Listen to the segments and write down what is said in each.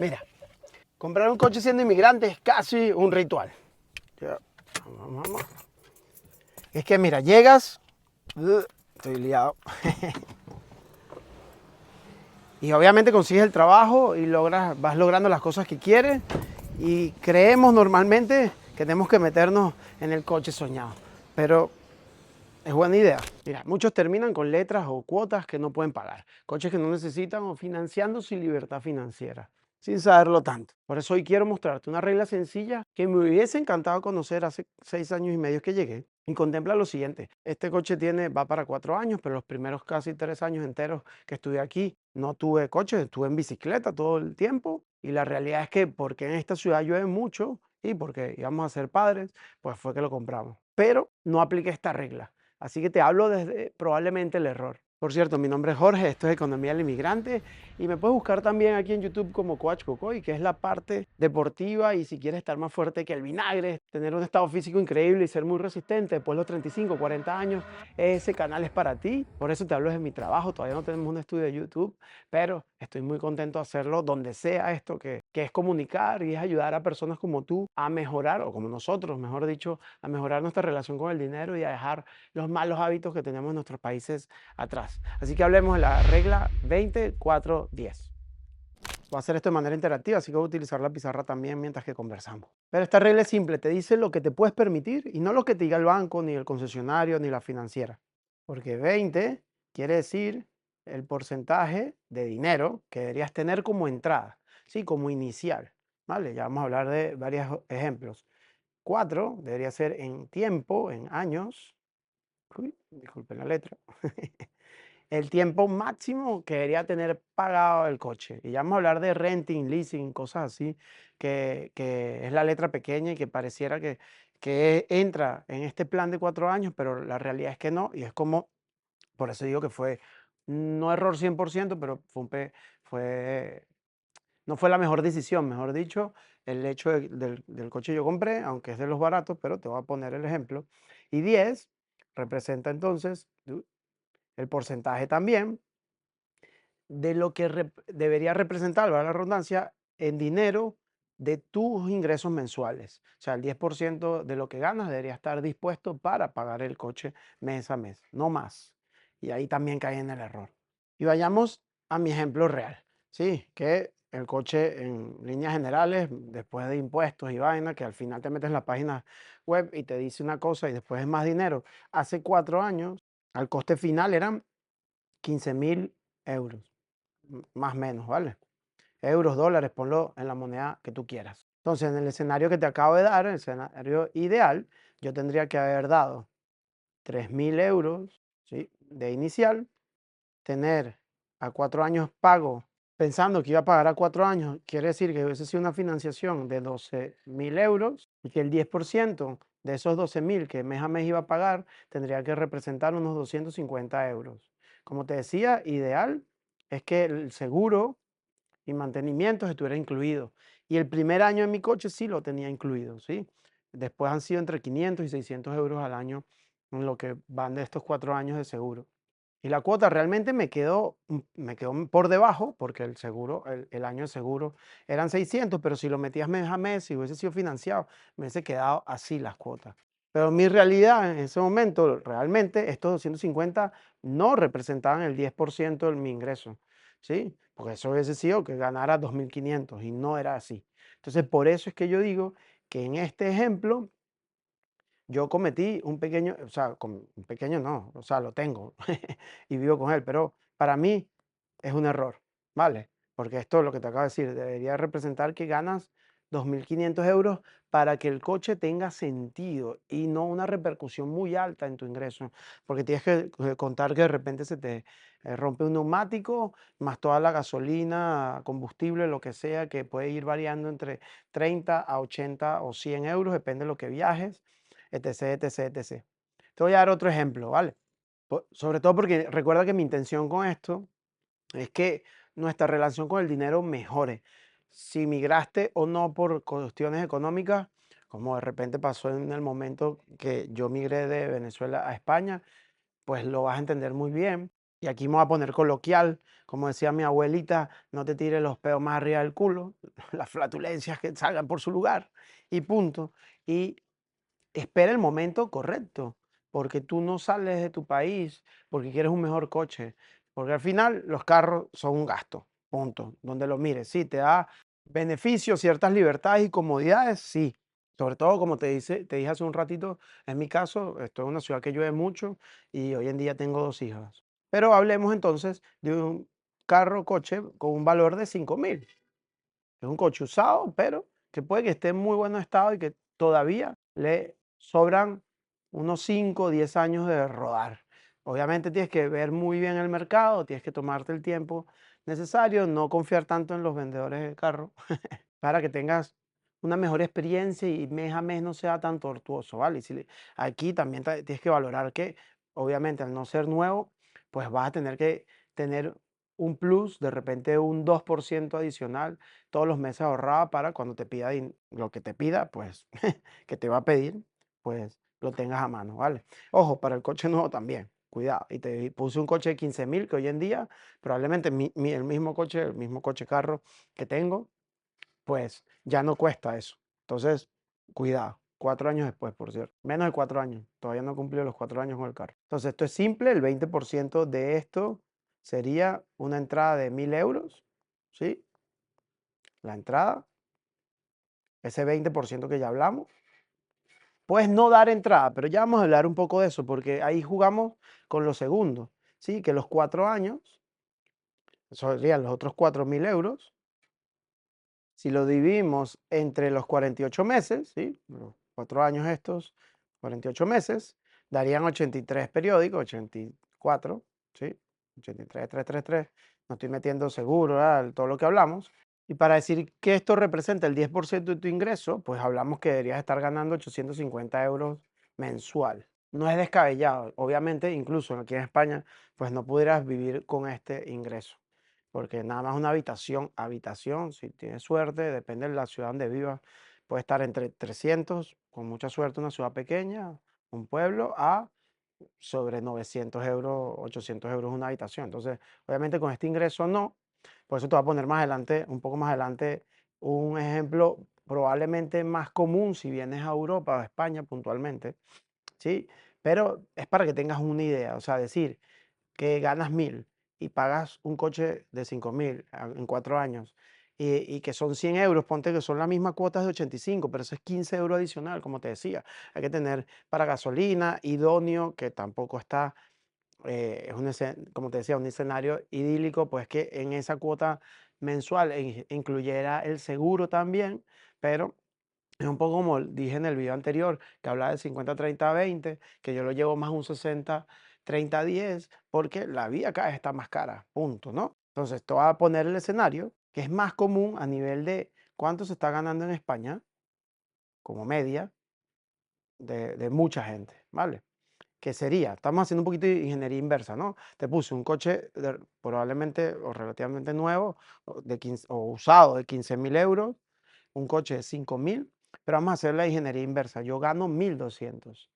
Mira, comprar un coche siendo inmigrante es casi un ritual. Ya, vamos. Es que mira, llegas, estoy liado, y obviamente consigues el trabajo y vas logrando las cosas que quieres y creemos normalmente que tenemos que meternos en el coche soñado. Pero es buena idea. Mira, muchos terminan con letras o cuotas que no pueden pagar, coches que no necesitan o financiando sin libertad financiera, sin saberlo tanto. Por eso hoy quiero mostrarte una regla sencilla que me hubiese encantado conocer hace 6 años y medio que llegué. Y contempla lo siguiente, este coche va para 4 años, pero los primeros casi 3 años enteros que estuve aquí no tuve coche, estuve en bicicleta todo el tiempo. Y la realidad es que porque en esta ciudad llueve mucho y porque íbamos a ser padres, pues fue que lo compramos. Pero no apliqué esta regla. Así que te hablo desde probablemente el error. Por cierto, mi nombre es Jorge, esto es Economía del Inmigrante y me puedes buscar también aquí en YouTube como Coach Cocoy, que es la parte deportiva y si quieres estar más fuerte que el vinagre, tener un estado físico increíble y ser muy resistente después de los 35, 40 años, ese canal es para ti. Por eso te hablo de mi trabajo, todavía no tenemos un estudio de YouTube, pero estoy muy contento de hacerlo donde sea esto que es comunicar y es ayudar a personas como tú a mejorar, o como nosotros, mejor dicho, a mejorar nuestra relación con el dinero y a dejar los malos hábitos que tenemos en nuestros países atrás. Así que hablemos de la regla 24-10. Voy a hacer esto de manera interactiva, así que voy a utilizar la pizarra también mientras que conversamos. Pero esta regla es simple, te dice lo que te puedes permitir y no lo que te diga el banco, ni el concesionario, ni la financiera. Porque 20 quiere decir el porcentaje de dinero que deberías tener como entrada, ¿sí? Como inicial. ¿Vale? Ya vamos a hablar de varios ejemplos. 4 debería ser en tiempo, en años. Uy, disculpen la letra. El tiempo máximo que debería tener pagado el coche. Y ya vamos a hablar de renting, leasing, cosas así, que es la letra pequeña y que pareciera que entra en este plan de 4 años, pero la realidad es que no. Y es como, por eso digo que fue, no error 100%, pero no fue la mejor decisión, mejor dicho, el hecho del coche yo compré, aunque es de los baratos, pero te voy a poner el ejemplo. Y 10 representa entonces el porcentaje también de lo que debería representar, valga la redundancia, en dinero de tus ingresos mensuales. O sea, el 10% de lo que ganas debería estar dispuesto para pagar el coche mes a mes, no más. Y ahí también cae en el error. Y vayamos a mi ejemplo real, ¿sí? Que el coche en líneas generales, después de impuestos y vaina, que al final te metes en la página web y te dice una cosa y después es más dinero. Hace 4 años, al coste final eran 15.000 euros más o menos, ¿vale? Euros, dólares, ponlo en la moneda que tú quieras. Entonces, en el escenario que te acabo de dar, en el escenario ideal, yo tendría que haber dado 3.000 euros, ¿sí? De inicial, tener a 4 años pago, pensando que iba a pagar a 4 años, quiere decir que hubiese sido una financiación de 12.000 euros y que el 10% de esos 12.000 que mes a mes iba a pagar tendría que representar unos 250 euros. Como te decía, ideal es que el seguro y mantenimiento estuviera incluido. Y el primer año en mi coche sí lo tenía incluido, ¿sí? Después han sido entre 500 y 600 euros al año en lo que van de estos 4 años de seguro. Y la cuota realmente me quedó por debajo, porque el seguro, el año de seguro eran 600, pero si lo metías mes a mes, si hubiese sido financiado, me hubiese quedado así las cuotas. Pero mi realidad en ese momento, realmente, estos 250 no representaban el 10% de mi ingreso, ¿sí? Porque eso hubiese sido que ganara 2.500 y no era así. Entonces, por eso es que yo digo que en este ejemplo, yo cometí un pequeño, o sea, un pequeño no, o sea, lo tengo y vivo con él, pero para mí es un error, ¿vale? Porque esto es lo que te acabo de decir, debería representar que ganas 2.500 euros para que el coche tenga sentido y no una repercusión muy alta en tu ingreso, porque tienes que contar que de repente se te rompe un neumático, más toda la gasolina, combustible, lo que sea, que puede ir variando entre 30 a 80 o 100 euros, depende de lo que viajes, etc, etc, etc. Te voy a dar otro ejemplo, ¿vale? Sobre todo porque recuerda que mi intención con esto es que nuestra relación con el dinero mejore. Si migraste o no por cuestiones económicas, como de repente pasó en el momento que yo migré de Venezuela a España, pues lo vas a entender muy bien. Y aquí me voy a poner coloquial, como decía mi abuelita, no te tires los peos más arriba del culo, las flatulencias que salgan por su lugar y punto. Y espera el momento correcto, porque tú no sales de tu país porque quieres un mejor coche, porque al final los carros son un gasto, punto, donde lo mires. Sí, te da beneficios, ciertas libertades y comodidades, sí. Sobre todo, como te dije hace un ratito, en mi caso, esto es una ciudad que llueve mucho y hoy en día tengo dos hijas. Pero hablemos entonces de un carro, coche con un valor de 5.000. Es un coche usado, pero que puede que esté en muy buen estado y que todavía le sobran unos 5 o 10 años de rodar. Obviamente tienes que ver muy bien el mercado, tienes que tomarte el tiempo necesario, no confiar tanto en los vendedores de carro para que tengas una mejor experiencia y mes a mes no sea tan tortuoso, ¿vale? Y aquí también tienes que valorar que, obviamente, al no ser nuevo, pues vas a tener que tener un plus, de repente un 2% adicional todos los meses ahorrada para cuando te pida lo que te pida, pues, que te va a pedir, pues lo tengas a mano, ¿vale? Ojo, para el coche nuevo también, cuidado. Y te puse un coche de 15.000 que hoy en día, probablemente el mismo coche carro que tengo, pues ya no cuesta eso. Entonces, cuidado. 4 años después, por cierto. Menos de 4 años. Todavía no he cumplido los 4 años con el carro. Entonces, esto es simple. El 20% de esto sería una entrada de 1.000 euros. ¿Sí? La entrada. Ese 20% que ya hablamos. Puedes no dar entrada, pero ya vamos a hablar un poco de eso, porque ahí jugamos con los segundos. ¿Sí? Que los 4 años serían los otros 4.000 euros. Si lo dividimos entre los 48 meses, ¿sí? Los 4 años estos, 48 meses, darían 83 periódicos, 84, ¿sí? 83, 333. No estoy metiendo seguro, ¿verdad? Todo lo que hablamos. Y para decir que esto representa el 10% de tu ingreso, pues hablamos que deberías estar ganando 850 euros mensual. No es descabellado. Obviamente, incluso aquí en España, pues no pudieras vivir con este ingreso. Porque nada más una habitación, si tienes suerte, depende de la ciudad donde vivas, puede estar entre 300, con mucha suerte una ciudad pequeña, un pueblo, a sobre 900 euros, 800 euros una habitación. Entonces, obviamente con este ingreso no. Por eso te voy a poner más adelante, un poco más adelante, un ejemplo probablemente más común si vienes a Europa o a España puntualmente, ¿sí? Pero es para que tengas una idea, o sea, decir que ganas 1.000 y pagas un coche de 5.000 en 4 años y que son 100 euros, ponte que son las mismas cuotas de 85, pero eso es 15 euros adicional, como te decía. Hay que tener para gasolina, idóneo, que tampoco está, es como te decía, un escenario idílico, pues que en esa cuota mensual incluyera el seguro también, pero es un poco como dije en el video anterior, que hablaba de 50-30-20, que yo lo llevo más un 60-30-10, porque la vida acá está más cara, punto, ¿no? Entonces, te voy a poner el escenario, que es más común a nivel de cuánto se está ganando en España, como media, de mucha gente, ¿vale? Que sería, estamos haciendo un poquito de ingeniería inversa, ¿no? Te puse un coche probablemente o relativamente nuevo de 15 o usado de 15.000 euros, un coche de 5.000, pero vamos a hacer la ingeniería inversa. Yo gano 1.200,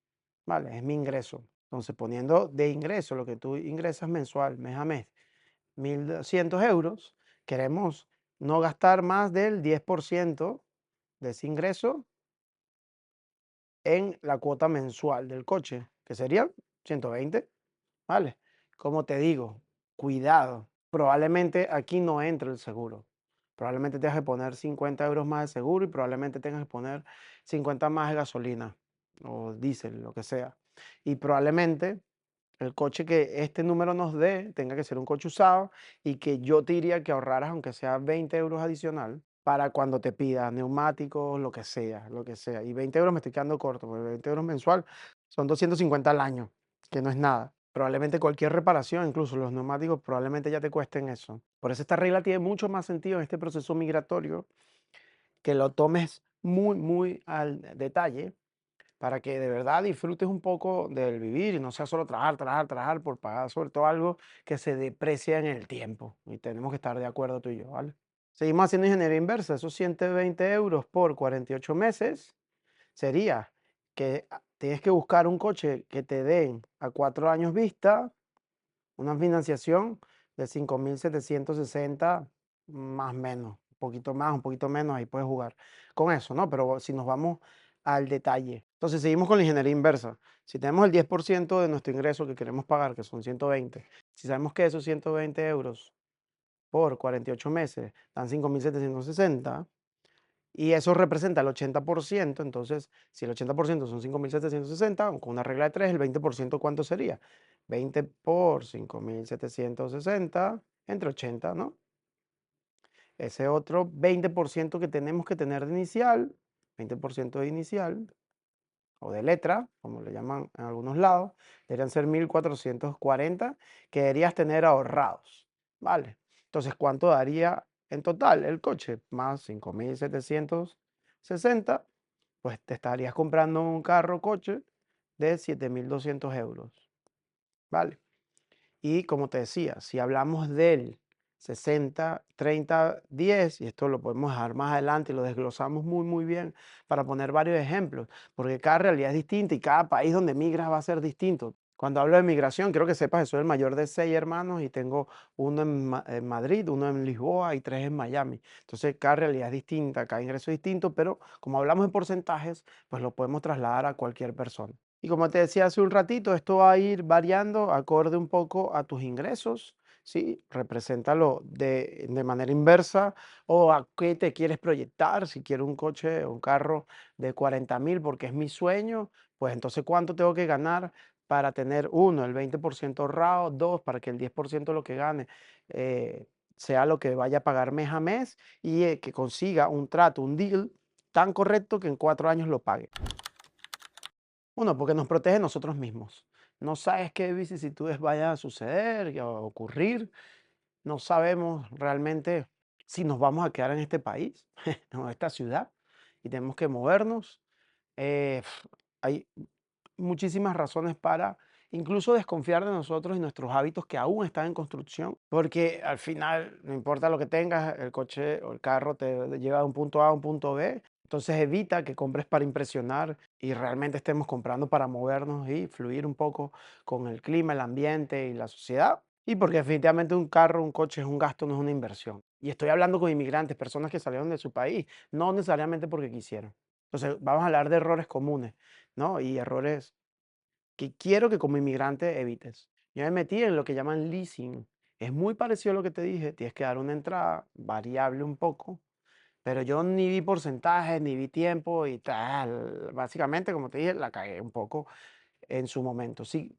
¿vale? Es mi ingreso. Entonces, poniendo de ingreso lo que tú ingresas mensual, mes a mes, 1.200 euros, queremos no gastar más del 10% de ese ingreso en la cuota mensual del coche, que serían 120, ¿vale? Como te digo, cuidado, probablemente aquí no entre el seguro. Probablemente tengas que poner 50 euros más de seguro y probablemente tengas que poner 50 más de gasolina o diésel, lo que sea. Y probablemente el coche que este número nos dé tenga que ser un coche usado y que yo te diría que ahorraras aunque sea 20 euros adicional para cuando te pida neumáticos, lo que sea, lo que sea. Y 20 euros me estoy quedando corto, porque 20 euros mensual son 250 al año, que no es nada. Probablemente cualquier reparación, incluso los neumáticos, probablemente ya te cuesten eso. Por eso esta regla tiene mucho más sentido en este proceso migratorio, que lo tomes muy, muy al detalle para que de verdad disfrutes un poco del vivir y no sea solo trabajar, trabajar, trabajar por pagar, sobre todo algo que se deprecia en el tiempo. Y tenemos que estar de acuerdo tú y yo, ¿vale? Seguimos haciendo ingeniería inversa. Esos 120 euros por 48 meses sería que tienes que buscar un coche que te den a 4 años vista Una financiación de 5.760 más o menos, un poquito más, un poquito menos, ahí puedes jugar con eso, ¿no? Pero si nos vamos al detalle. Entonces seguimos con la ingeniería inversa. Si tenemos el 10% de nuestro ingreso que queremos pagar, que son 120, si sabemos que esos 120 euros por 48 meses dan 5.760 y eso representa el 80%, entonces si el 80% son 5.760, con una regla de 3, el 20% ¿cuánto sería? 20 por 5.760 entre 80, ¿no? Ese otro 20% que tenemos que tener de inicial, 20% de inicial, o de letra, como le llaman en algunos lados, deberían ser 1.440 que deberías tener ahorrados, ¿vale? Entonces, ¿cuánto daría en total el coche? Más 5.760, pues te estarías comprando un carro coche de 7.200 euros, ¿vale? Y como te decía, si hablamos del 60-30-10, y esto lo podemos dejar más adelante y lo desglosamos muy, muy bien para poner varios ejemplos, porque cada realidad es distinta y cada país donde migras va a ser distinto. Cuando hablo de migración, quiero que sepas que soy el mayor de 6 hermanos y tengo uno en Madrid, uno en Lisboa y 3 en Miami. Entonces, cada realidad es distinta, cada ingreso es distinto, pero como hablamos de porcentajes, pues lo podemos trasladar a cualquier persona. Y como te decía hace un ratito, esto va a ir variando acorde un poco a tus ingresos, ¿sí? Represéntalo de manera inversa o a qué te quieres proyectar. Si quiero un coche o un carro de 40.000 porque es mi sueño, pues entonces ¿cuánto tengo que ganar para tener uno, el 20% ahorrado, dos, para que el 10% de lo que gane sea lo que vaya a pagar mes a mes y que consiga un trato, un deal tan correcto que en 4 años lo pague? Uno, porque nos protege nosotros mismos. No sabes qué vicisitudes vayan a suceder y a ocurrir. No sabemos realmente si nos vamos a quedar en este país, en esta ciudad, y tenemos que movernos. Hay muchísimas razones para incluso desconfiar de nosotros y nuestros hábitos que aún están en construcción, porque al final, no importa lo que tengas, el coche o el carro te lleva de un punto A a un punto B. Entonces evita que compres para impresionar y realmente estemos comprando para movernos y fluir un poco con el clima, el ambiente y la sociedad. Y porque definitivamente un carro, un coche es un gasto, no es una inversión. Y estoy hablando con inmigrantes, personas que salieron de su país, no necesariamente porque quisieron. Entonces vamos a hablar de errores comunes, ¿no? Y errores que quiero que como inmigrante evites. Yo me metí en lo que llaman leasing. Es muy parecido a lo que te dije, tienes que dar una entrada variable un poco, pero yo ni vi porcentajes, ni vi tiempo y tal. Básicamente, como te dije, la cagué un poco en su momento. Sí,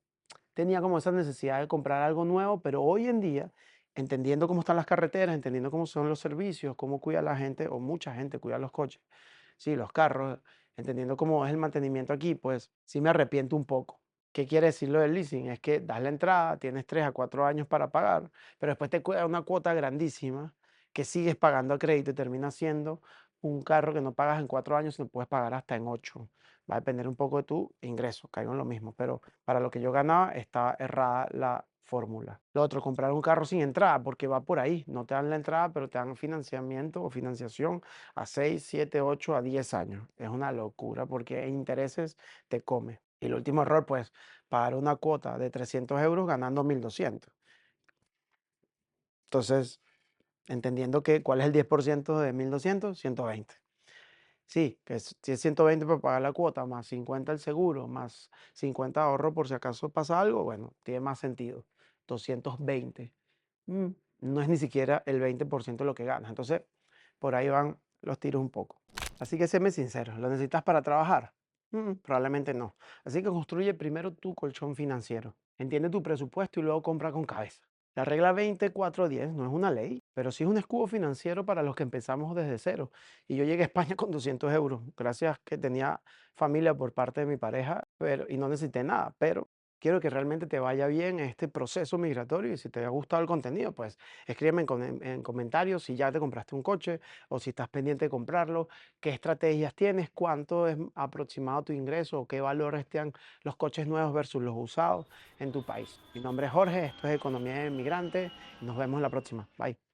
tenía como esa necesidad de comprar algo nuevo, pero hoy en día, entendiendo cómo están las carreteras, entendiendo cómo son los servicios, cómo cuida la gente, o mucha gente cuida los coches, sí, los carros, entendiendo cómo es el mantenimiento aquí, pues sí me arrepiento un poco. ¿Qué quiere decir lo del leasing? Es que das la entrada, tienes 3 a 4 años para pagar, pero después te queda una cuota grandísima que sigues pagando a crédito y termina siendo un carro que no pagas en 4 años, sino puedes pagar hasta en 8. Va a depender un poco de tu ingreso, caigo en lo mismo, pero para lo que yo ganaba está errada la fórmula. Lo otro, comprar un carro sin entrada, porque va por ahí, no te dan la entrada, pero te dan financiamiento o financiación a 6 7 8 a 10 años. Es una locura porque en intereses te come. Y el último error, pues, pagar una cuota de 300 euros ganando 1.200. Entonces, entendiendo que cuál es el 10% de 1.200, 120. Sí, que si es 120 para pagar la cuota, más 50 el seguro, más 50 ahorro por si acaso pasa algo, bueno, tiene más sentido. 220. Mm, no es ni siquiera el 20% de lo que ganas. Entonces, por ahí van los tiros un poco. Así que séme sincero, ¿lo necesitas para trabajar? Probablemente no. Así que construye primero tu colchón financiero. Entiende tu presupuesto y luego compra con cabeza. La regla 24-10 no es una ley, pero sí es un escudo financiero para los que empezamos desde cero. Y yo llegué a España con 200 euros, gracias que tenía familia por parte de mi pareja, y no necesité nada, pero quiero que realmente te vaya bien en este proceso migratorio y si te ha gustado el contenido, pues escríbeme en comentarios si ya te compraste un coche o si estás pendiente de comprarlo, qué estrategias tienes, cuánto es aproximado tu ingreso o qué valores te dan los coches nuevos versus los usados en tu país. Mi nombre es Jorge, esto es Economía de Inmigrante y nos vemos la próxima. Bye.